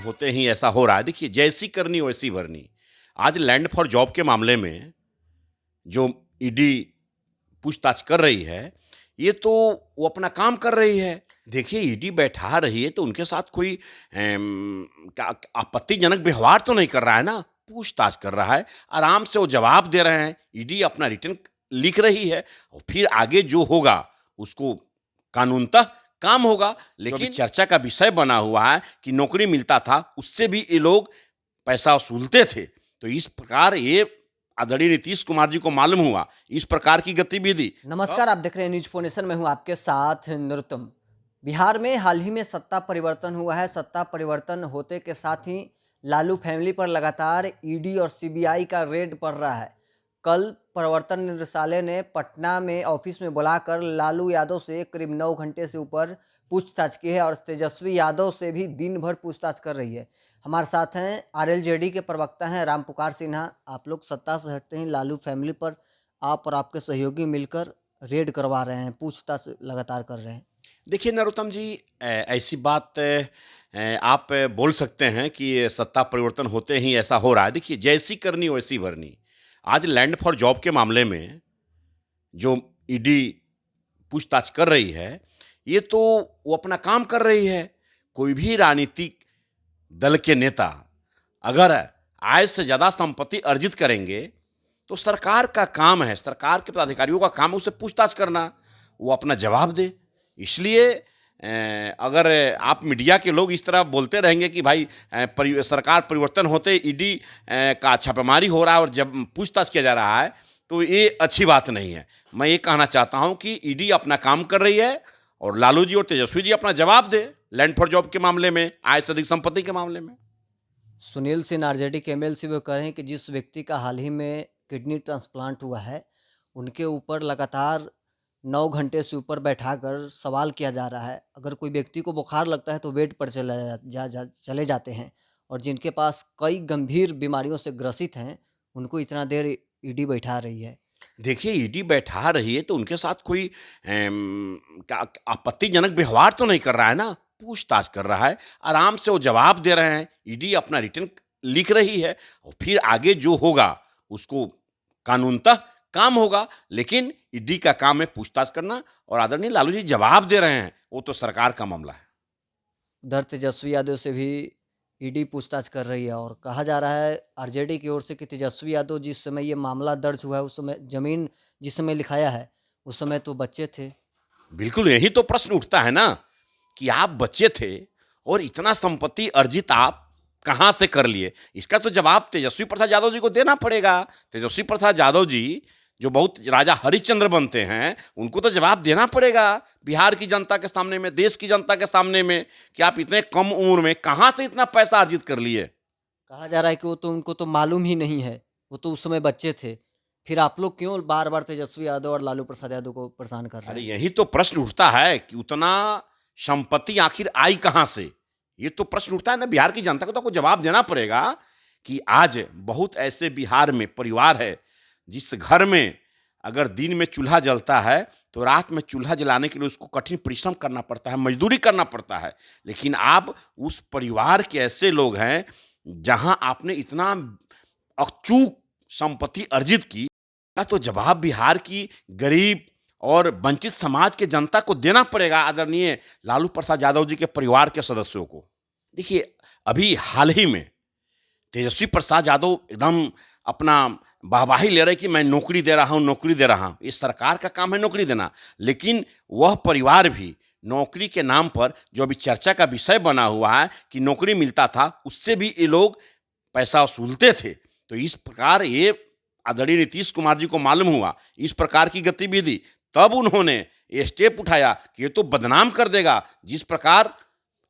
होते ही ऐसा हो रहा है। देखिए, जैसी करनी वैसी भरनी। आज लैंड फॉर जॉब के मामले में जो ईडी पूछताछ कर रही है, ये तो वो अपना काम कर रही है। देखिए, ईडी बैठा रही है तो उनके साथ कोई क्या आपत्तिजनक व्यवहार तो नहीं कर रहा है ना, पूछताछ कर रहा है, आराम से वो जवाब दे रहे हैं, ईडी अपना रिटर्न लिख रही है और फिर आगे जो होगा उसको कानूनतः काम होगा। लेकिन चर्चा का विषय बना हुआ है कि नौकरी मिलता था, उससे भी ये लोग पैसा वसूलते थे। तो इस प्रकार ये आदरणीय नीतीश कुमार जी को मालूम हुआ इस प्रकार की गतिविधि। नमस्कार, आप देख रहे हैं न्यूज फोनेशन में हूं आपके साथ नरोत्तम। बिहार में हाल ही में सत्ता परिवर्तन हुआ है। सत्ता परिवर्तन होते के साथ ही लालू फैमिली पर लगातार ईडी और सीबीआई का रेड पड़ रहा है। कल प्रवर्तन निदेशालय ने पटना में ऑफिस में बुलाकर लालू यादव से करीब 9 घंटे से ऊपर पूछताछ की है और तेजस्वी यादव से भी दिन भर पूछताछ कर रही है। हमारे साथ हैं आरएलजेडी के प्रवक्ता हैं राम पुकार सिन्हा। आप लोग सत्ता से हटते ही लालू फैमिली पर आप और आपके सहयोगी मिलकर रेड करवा रहे हैं, पूछताछ लगातार कर रहे हैं। देखिए नरोत्तम जी, ऐसी बात आप बोल सकते हैं कि सत्ता परिवर्तन होते ही ऐसा हो रहा है। देखिए, जैसी करनी वैसी भरनी। आज लैंड फॉर जॉब के मामले में जो ईडी पूछताछ कर रही है, ये तो वो अपना काम कर रही है। कोई भी राजनीतिक दल के नेता अगर आय से ज़्यादा संपत्ति अर्जित करेंगे तो सरकार का काम है, सरकार के पदाधिकारियों का काम है उससे पूछताछ करना, वो अपना जवाब दे। इसलिए अगर आप मीडिया के लोग इस तरह बोलते रहेंगे कि भाई सरकार परिवर्तन होते ईडी का छापेमारी हो रहा है और जब पूछताछ किया जा रहा है, तो ये अच्छी बात नहीं है। मैं ये कहना चाहता हूँ कि ईडी अपना काम कर रही है और लालू जी और तेजस्वी जी अपना जवाब दे लैंड फॉर जॉब के मामले में, आय से अधिक संपत्ति के मामले में। सुनील सिंह आरजेडी के एमएलसी वो कह रहे हैं कि जिस व्यक्ति का हाल ही में किडनी ट्रांसप्लांट हुआ है, उनके ऊपर लगातार 9 घंटे से ऊपर बैठाकर सवाल किया जा रहा है। अगर कोई व्यक्ति को बुखार लगता है तो बेड पर चले जाते हैं और जिनके पास कई गंभीर बीमारियों से ग्रसित हैं, उनको इतना देर ईडी बैठा रही है। देखिए, ईडी बैठा रही है तो उनके साथ कोई क्या आपत्तिजनक व्यवहार तो नहीं कर रहा है ना, पूछताछ कर रहा है, आराम से वो जवाब दे रहे हैं, ईडी अपना रिटर्न लिख रही है और फिर आगे जो होगा उसको कानूनतः काम होगा। लेकिन ईडी का काम है पूछताछ करना और आदरणीय लालू जी जवाब दे रहे हैं, वो तो सरकार का मामला है। उधर तेजस्वी यादव से भी ईडी पूछताछ कर रही है और कहा जा रहा है आरजेडी की ओर से कि तेजस्वी यादव जिस समय ये मामला दर्ज हुआ है, उस समय जमीन जिस समय लिखाया है, उस समय तो बच्चे थे। बिल्कुल, यही तो प्रश्न उठता है ना कि आप बच्चे थे और इतना संपत्ति अर्जित आप कहाँ से कर लिए? इसका तो जवाब तेजस्वी प्रसाद यादव जी को देना पड़ेगा। तेजस्वी प्रसाद यादव जी जो बहुत राजा हरिश्चंद्र बनते हैं, उनको तो जवाब देना पड़ेगा बिहार की जनता के सामने में, देश की जनता के सामने में कि आप इतने कम उम्र में कहाँ से इतना पैसा अर्जित कर लिए। कहा जा रहा है कि वो तो उनको तो मालूम ही नहीं है, वो तो उस समय बच्चे थे। फिर आप लोग क्यों बार बार तेजस्वी यादव और लालू प्रसाद यादव को परेशान कर रहे अरे हैं? यही तो प्रश्न उठता है कि उतना संपत्ति आखिर आई कहाँ से? ये तो प्रश्न उठता है ना, बिहार की जनता को तो आपको जवाब देना पड़ेगा कि आज बहुत ऐसे बिहार में परिवार है जिस घर में अगर दिन में चूल्हा जलता है तो रात में चूल्हा जलाने के लिए उसको कठिन परिश्रम करना पड़ता है, मजदूरी करना पड़ता है। लेकिन आप उस परिवार के ऐसे लोग हैं जहां आपने इतना अचूक संपत्ति अर्जित की, का तो जवाब बिहार की गरीब और वंचित समाज के जनता को देना पड़ेगा, आदरणीय लालू प्रसाद यादव जी के परिवार के सदस्यों को। देखिए, अभी हाल ही में तेजस्वी प्रसाद यादव एकदम अपना वाहवाही ले रहे कि मैं नौकरी दे रहा हूं, नौकरी दे रहा हूं। ये सरकार का काम है नौकरी देना, लेकिन वह परिवार भी नौकरी के नाम पर जो अभी चर्चा का विषय बना हुआ है कि नौकरी मिलता था, उससे भी ये लोग पैसा वसूलते थे। तो इस प्रकार ये आदरणीय नीतीश कुमार जी को मालूम हुआ इस प्रकार की गतिविधि, तब उन्होंने ये स्टेप उठाया कि ये तो बदनाम कर देगा। जिस प्रकार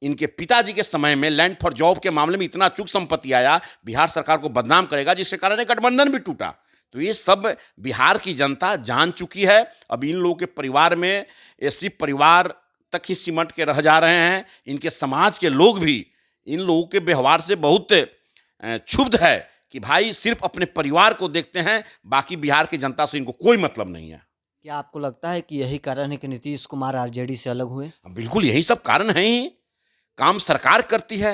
इनके पिताजी के समय में लैंड फॉर जॉब के मामले में इतना चूक संपत्ति आया, बिहार सरकार को बदनाम करेगा, जिसके कारण एक गठबंधन भी टूटा। तो ये सब बिहार की जनता जान चुकी है। अब इन लोगों के परिवार में ऐसी परिवार तक ही सिमट के रह जा रहे हैं। इनके समाज के लोग भी इन लोगों के व्यवहार से बहुत क्षुब्ध है कि भाई सिर्फ अपने परिवार को देखते हैं, बाकी बिहार की जनता से इनको कोई मतलब नहीं है। क्या आपको लगता है कि यही कारण है कि नीतीश कुमार आरजेडी से अलग हुए? बिल्कुल यही सब कारण है ही। काम सरकार करती है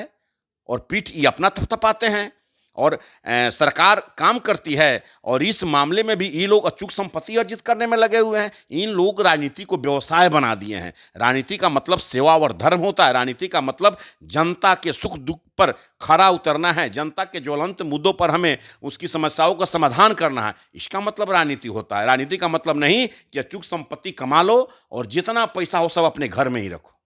और पीठ ये अपना थपथपाते हैं और सरकार काम करती है और इस मामले में भी ये लोग अचूक संपत्ति अर्जित करने में लगे हुए हैं। इन लोग राजनीति को व्यवसाय बना दिए हैं। राजनीति का मतलब सेवा और धर्म होता है। राजनीति का मतलब जनता के सुख दुख पर खरा उतरना है, जनता के ज्वलंत मुद्दों पर हमें उसकी समस्याओं का समाधान करना है। इसका मतलब राजनीति होता है। राजनीति का मतलब नहीं कि अचूक संपत्ति कमा लो और जितना पैसा हो सब अपने घर में ही रखो।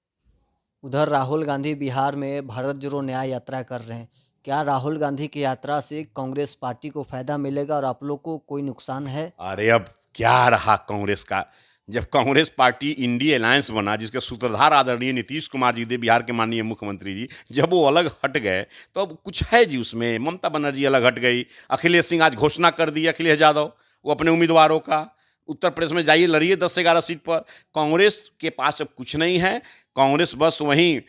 उधर राहुल गांधी बिहार में भारत जोड़ो न्याय यात्रा कर रहे हैं। क्या राहुल गांधी की यात्रा से कांग्रेस पार्टी को फायदा मिलेगा और आप लोग को कोई नुकसान है? अरे अब क्या रहा कांग्रेस का, जब कांग्रेस पार्टी इंडी अलायंस बना जिसके सूत्रधार आदरणीय नीतीश कुमार जी थे, बिहार के माननीय मुख्यमंत्री जी, जब वो अलग हट गए तो अब कुछ है जी उसमें। ममता बनर्जी अलग हट गई, अखिलेश सिंह आज घोषणा कर दी, अखिलेश यादव वो अपने उम्मीदवारों का, उत्तर प्रदेश में जाइए लड़िए 10 से 11 सीट पर। कांग्रेस के पास अब कुछ नहीं है। कांग्रेस बस वहीं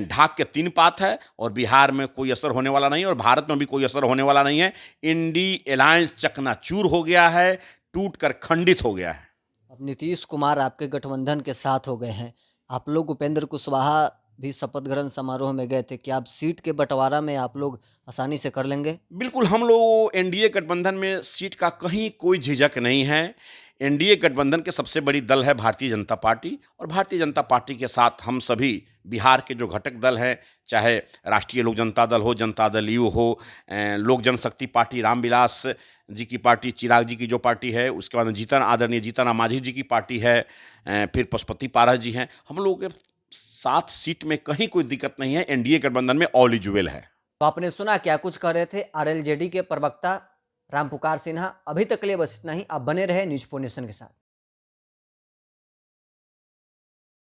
ढाक के 3 पात है और बिहार में कोई असर होने वाला नहीं और भारत में भी कोई असर होने वाला नहीं है। इंडी अलायंस चकनाचूर हो गया है, टूट कर खंडित हो गया है। अब नीतीश कुमार आपके गठबंधन के साथ हो गए हैं। आप लोग उपेंद्र कुशवाहा भी शपथ ग्रहण समारोह में गए थे। क्या आप सीट के बंटवारा में आप लोग आसानी से कर लेंगे? बिल्कुल, हम लोग एनडीए गठबंधन में सीट का कहीं कोई झिझक नहीं है। एनडीए गठबंधन के सबसे बड़ी दल है भारतीय जनता पार्टी और भारतीय जनता पार्टी के साथ हम सभी बिहार के जो घटक दल हैं, चाहे राष्ट्रीय लोक जनता दल हो, जनता दल यू हो, लोक जनशक्ति पार्टी रामविलास जी की पार्टी, चिराग जी की जो पार्टी है, उसके बाद आदरणीय जीतन राम मांझी जी की पार्टी है, फिर पशुपति पारस जी हैं। हम लोगों के 7 सीट में कहीं कोई दिक्कत नहीं है। एनडीए गठबंधन में ऑल इज वेल है। तो आपने सुना क्या कुछ कर रहे थे आरएलजेडी के प्रवक्ता रामपुकार सिन्हा। अभी तक के लिए बस इतना ही। आप बने रहे न्यूज़ 4 नेशन के साथ।